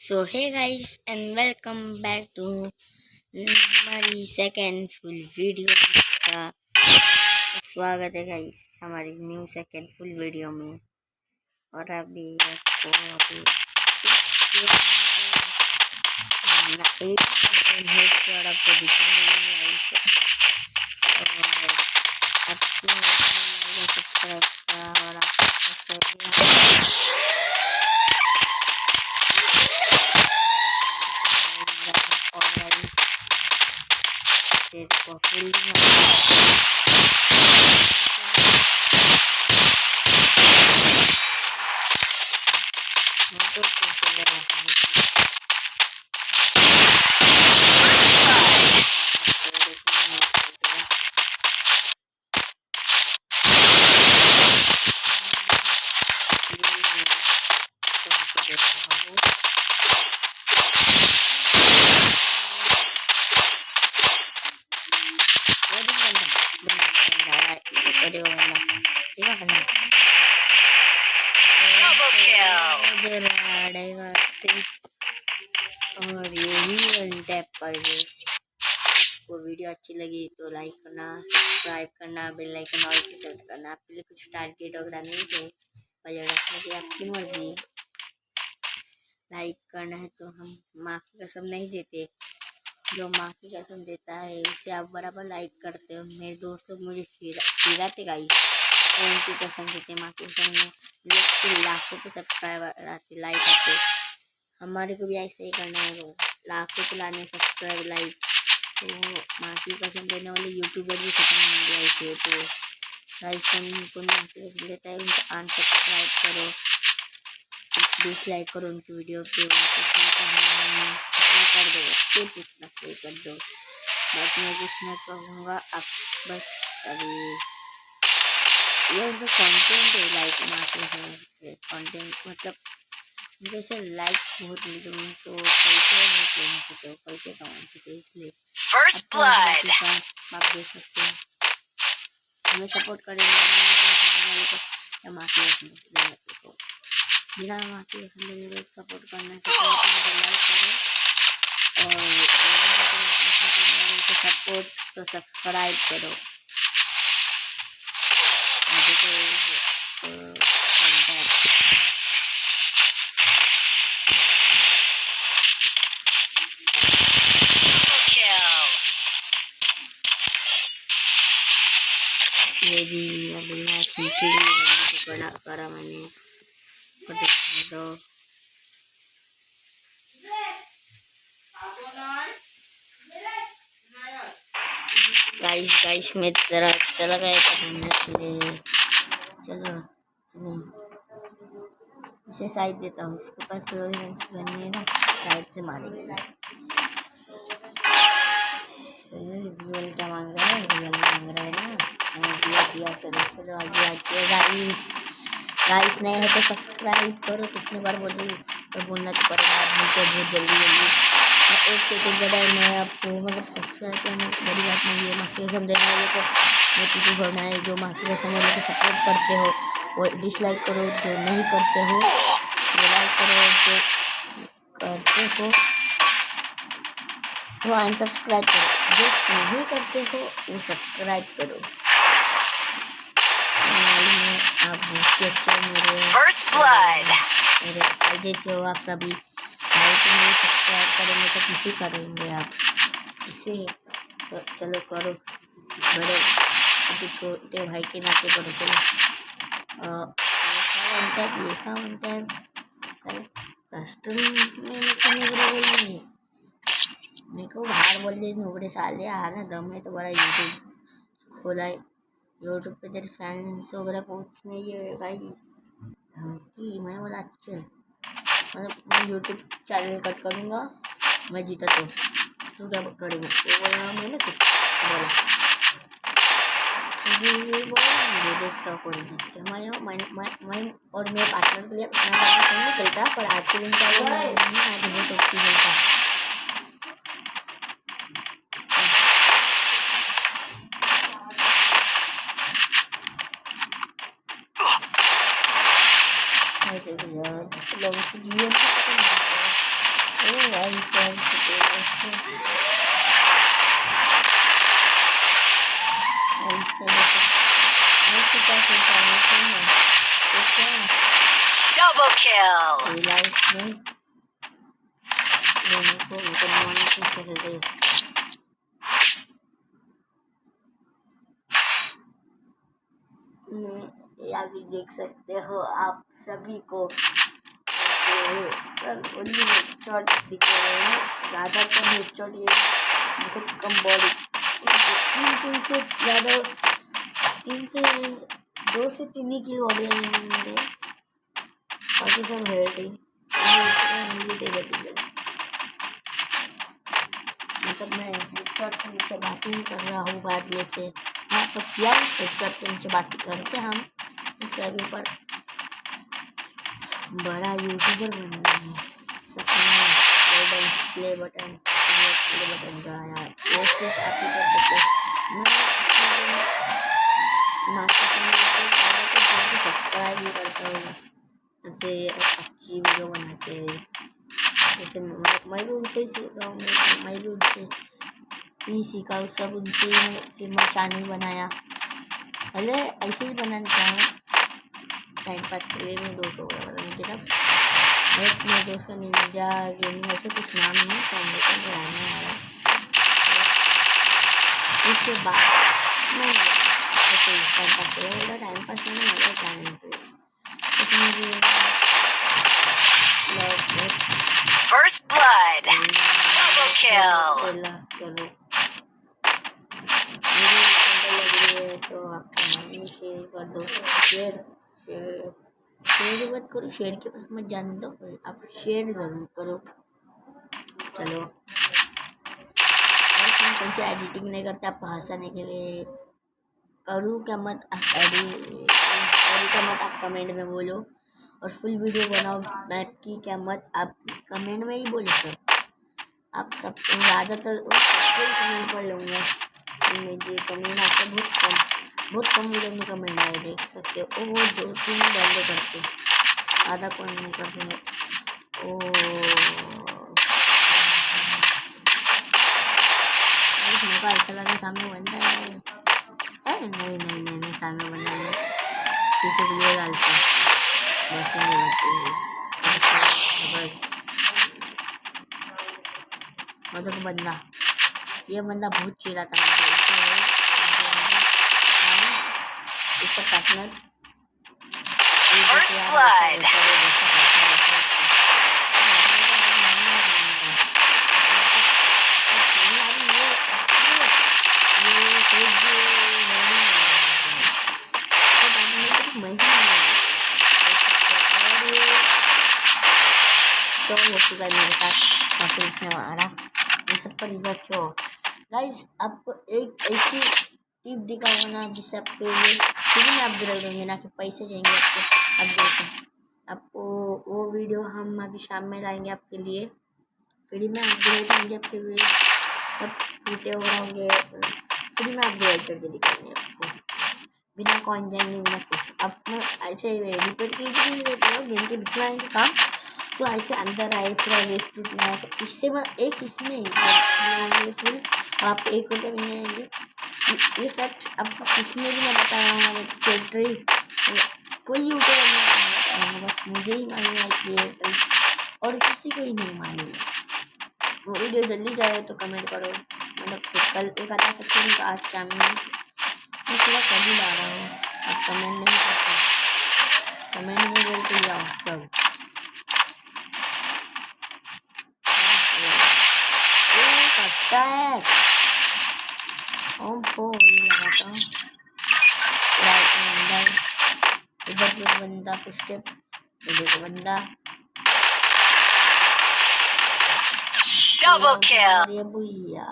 So hey guys and welcome back to हमारी second full video का स्वागत है गाइस हमारी न्यू सेकेंड फुल वीडियो में। और अभी आपको अभी एक और आपको दिखाने गाइस और आपको सब्सक्राइब और आपको फुल और यही वन टैप कर दे। वो वीडियो अच्छी लगी तो लाइक करना, सब्सक्राइब करना, बेल आइकन ऑल पे सेट करना। आपके लिए कुछ टारगेट वगैरह नहीं थे, बजट रखने की आपकी मर्जी। लाइक करना है तो हम माँ की कसम नहीं देते, जो माँ की कसम देता है उसे आप बराबर लाइक करते हो। मेरे दोस्त लोग मुझे चिढ़ाते गाइस, उनकी कसम देते माँ की कसम में लोग लाखों पे सब्सक्राइबर आते, लाइक आते। हमारे को भी ऐसा ही करना है, वो लाखों पे लाने सब्सक्राइब लाइक। तो माँ की कसम देने वाले यूट्यूबर भी खत्म हो गया ऐसे। तो गाइस कौन माँ की कसम देता है उनको अनसब्सक्राइब करो, डिसलाइक करो उनकी वीडियो पे, कर दो, सिर्फ इतना प्ले कर दो। बाकी मैं कुछ नहीं कहूँगा। आप बस अभी ये उनका कंटेंट है, लाइक मार्केट कंटेंट मतलब जैसे लाइक बहुत मिलते उनको पैसे बहुत लेने सकते हो, पैसे कमाने सकते इसलिए फर्स्ट ब्लड आप देख सकते हैं। हमें सपोर्ट करेंगे तो मार्केट को बिना माफी के सपोर्ट करना चाहिए। लाइक करो और सपोर्ट तो सब्सक्राइब करो। ये भी अभी करा मैंने तो गाइस मैं जरा चला गया चलो इसे साइड देता हूँ। इसके पास गन है ना, साइड से मारेंगे। रियल क्या मांग रहा है, रियल मांग रहा है ना, दिया चलो आगे गाइस नए हो तो सब्सक्राइब करो। कितनी बार बोलूँ और बोलना तो पड़ेगा, बहुत जल्दी एक सेकंड ज़्यादा मैं आपको मतलब सब्सक्राइब करना बड़ी बात नहीं है। माँ की कसम देने वाले को मोटिवेट होना है, जो माँ की कसम वाले को सपोर्ट करते हो वो डिसलाइक करो, जो नहीं करते हो वो लाइक करो, जो करते हो वो अनसब्सक्राइब करो, जो नहीं करते हो वो सब्सक्राइब करो। आप बहुत अच्छे मेरे भाई जैसे हो आप सभी। भाई को नहीं सब्सक्राइब करेंगे तो किसी करेंगे आप किसे? तो चलो करो, बड़े अभी छोटे भाई के नाते करो। चलो लिखा कस्टम में मेरे को बाहर बोल दे नोबड़े साले आना दम है तो बड़ा यूट्यूब खोला है। यूट्यूब पे तेरे फैंस वगैरह कुछ नहीं है भाई, धमकी। मैं बोला अच्छा मतलब मैं यूट्यूब चैनल कट करूँगा, मैं जीता तो क्या करेंगे? वो बोला मैंने कुछ बोला ये बोला देखता हूँ कौन जीतता। मैं और मेरे पार्टनर के लिए अपना नहीं खेलता, पर आज के दिन का आज बहुत ओके खेलता। ओ भाई सर Double kill. Life में दोनों को मुसलमानों से चल रही। या भी देख सकते हो आप सभी को ओनली हेडशॉट दिख रहे हैं, ज़्यादातर हेडशॉट ये बहुत कम बॉडी, 3 से ज़्यादा 3 से 2 से 3 ही की बॉडी है मेरे, बाकी सब हेड ही मतलब मैं हेडशॉट के नीचे बात ही नहीं कर रहा हूँ बाद में से। हाँ तो क्या हेडशॉट के नीचे बात करते हम इस अभी पर बड़ा यूट्यूबर बनना है, सपना प्ले बटन का यार वो सिर्फ आप ही कर सकते हो। मैं सब्सक्राइब भी करता हूँ, ऐसे अच्छी वीडियो बनाते हैं, जैसे मैं भी उनसे ही सीखा हूँ, मैं भी उनसे ही सीखा, सब उनसे ही फिर मैं चैनल बनाया। पहले ऐसे ही बनाना चाहा टाइम पास के लिए, मैं दोस्तों को बनाने के तब मेरे दोस्त का निंजा गेमिंग ऐसे कुछ नाम नहीं फाउंडेशन पे आने वाला। उसके बाद मैं ऐसे टाइम पास करेगा, टाइम पास करने वाला चैनल पे फर्स्ट ब्लड डबल किल। चलो तो आपको मांगनी शेयर कर दो, शेयर मत करो, शेयर के पास मत जाने दो, आप शेयर जरूर करो। चलो कौन सी एडिटिंग नहीं करते आपको हंसाने के लिए, करूँ क्या मत आप आप कमेंट में बोलो, और फुल वीडियो बनाओ मैप की क्या मत आप कमेंट में ही बोलो सब, आप सब ज़्यादातर कमेंट कर लूँगा, मुझे कमेंट आपको बहुत कम वीडियो में कमेंट आए देख सकते हो, वो 2-3 बंदे करते, आधा कौन नहीं करते हैं। ओ मौका ऐसा लगा सामने बंदा है, नहीं सामने बंदा नहीं, पीछे वीडियो डालते बचेंगे बस मतलब बंदा, ये बंदा बहुत चिढ़ा था इसका पार्टनर तो हो चुका है मेरे साथ, और फिर इसने मारा छत पर इस बार चो। गाइस आपको एक ऐसी टिप दिखाऊंगा ना जिससे आपके फ्री में अपग्रेड होंगे, ना कि पैसे जाएंगे आपके अपग्रेड। आपको वो वीडियो हम अभी शाम में लाएंगे आपके लिए, फ्री में अपग्रेड होंगे आपके लिए, सब टूटे वगैरह होंगे, फ्री में अपग्रेड करके दिखाएंगे आपको, बिना कॉइन जाएंगे बिना कुछ। आप ऐसे रिपीट कीजिए गेम के बीच में आएंगे काम, तो ऐसे अंदर आए पूरा वेस्ट टूट में आए, तो इससे एक इसमें फुल आप 1 रुपये मिलेंगे। ये फैक्ट आपको किसने भी मैं बताया हूँ, ट्रिक कोई यूट्यूबर नहीं बताया, बस मुझे ही मालूम है ये ट्रिक, और किसी को ही नहीं मालूम। वो वीडियो जल्दी जाए तो कमेंट करो, मतलब कल एक आता सकते हैं तो आज शाम में मैं पूरा कल ही ला रहा हूँ, आप कमेंट नहीं करते, कमेंट में बोलते जाओ सब। Attack! ओहो ये लगाता हूँ अंदर, इधर पे बंदा पुष्ट, इधर बंदा डबल किल, ये भैया